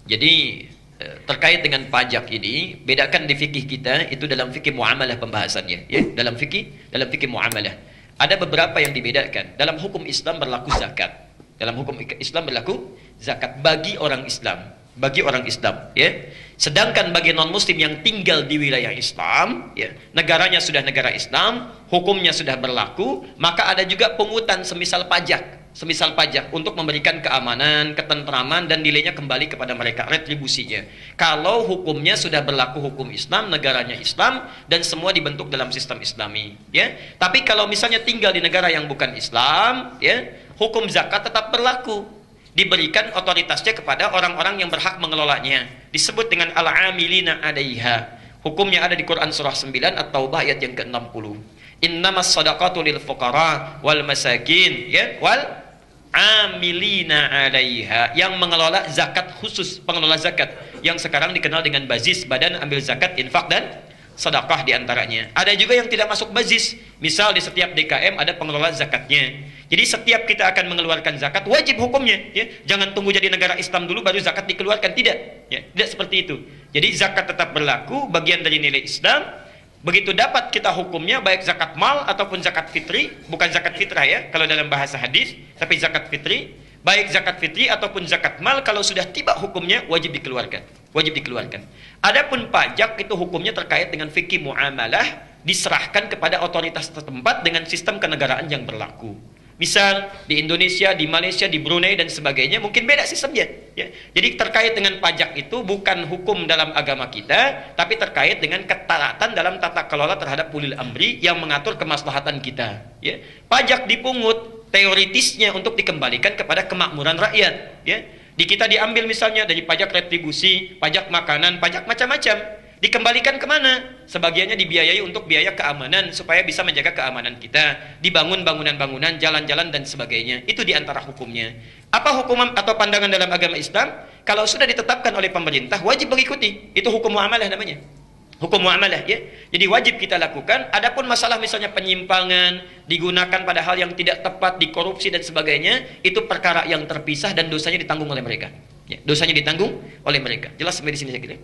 Jadi terkait dengan pajak ini, bedakan di fikih kita itu dalam fikih muamalah pembahasannya, ya. Dalam fikih muamalah. Ada beberapa yang dibedakan. Dalam hukum Islam berlaku zakat. Dalam hukum Islam berlaku zakat bagi orang Islam, bagi orang Islam, ya. Sedangkan bagi non muslim yang tinggal di wilayah Islam, ya, negaranya sudah negara Islam, hukumnya sudah berlaku, maka ada juga pungutan semisal pajak. Semisal pajak untuk memberikan keamanan, ketentraman dan nilainya kembali kepada mereka, retribusinya. Kalau hukumnya sudah berlaku hukum Islam, negaranya Islam dan semua dibentuk dalam sistem Islami, ya. Tapi kalau misalnya tinggal di negara yang bukan Islam, ya, hukum zakat tetap berlaku. Diberikan otoritasnya kepada orang-orang yang berhak mengelolanya. Disebut dengan al-amilina 'alaiha. Hukumnya ada di Quran surah 9 At-Taubah ayat yang ke-60. Innamas shadaqatu lil fuqara wal masakin, ya, wal amilina 'alaiha, yang mengelola zakat khusus, pengelola zakat yang sekarang dikenal dengan bazis, badan ambil zakat, infak dan sedekah diantaranya. Ada juga yang tidak masuk bazis, misal di setiap DKM ada pengelola zakatnya. Jadi setiap kita akan mengeluarkan zakat wajib hukumnya, ya. Jangan tunggu jadi negara Islam dulu baru zakat dikeluarkan, tidak, ya. Tidak seperti itu. Jadi zakat tetap berlaku, bagian dari nilai Islam. Begitu dapat kita hukumnya, baik zakat mal ataupun zakat fitri, bukan zakat fitrah, ya, kalau dalam bahasa hadis, tapi zakat fitri, baik zakat fitri ataupun zakat mal, kalau sudah tiba hukumnya wajib dikeluarkan, wajib dikeluarkan. Adapun pajak itu hukumnya terkait dengan fikih muamalah, diserahkan kepada otoritas setempat dengan sistem kenegaraan yang berlaku. Misal di Indonesia, di Malaysia, di Brunei dan sebagainya mungkin beda sistemnya, ya. Jadi terkait dengan pajak itu bukan hukum dalam agama kita, tapi terkait dengan ketaatan dalam tata kelola terhadap ulil amri yang mengatur kemaslahatan kita, ya. Pajak dipungut teoritisnya untuk dikembalikan kepada kemakmuran rakyat, ya. Di kita diambil misalnya dari pajak retribusi, pajak makanan, pajak macam-macam. Dikembalikan kemana? Sebagiannya dibiayai untuk biaya keamanan supaya bisa menjaga keamanan kita, dibangun bangunan-bangunan, jalan-jalan dan sebagainya. Itu diantara hukumnya. Apa hukum atau pandangan dalam agama Islam? Kalau sudah ditetapkan oleh pemerintah wajib mengikuti. Itu hukum muamalah namanya. Hukum muamalah, ya. Jadi wajib kita lakukan. Adapun masalah misalnya penyimpangan, digunakan pada hal yang tidak tepat, dikorupsi dan sebagainya, itu perkara yang terpisah dan dosanya ditanggung oleh mereka. Ya, dosanya ditanggung oleh mereka. Jelas sampai di sini saya kira.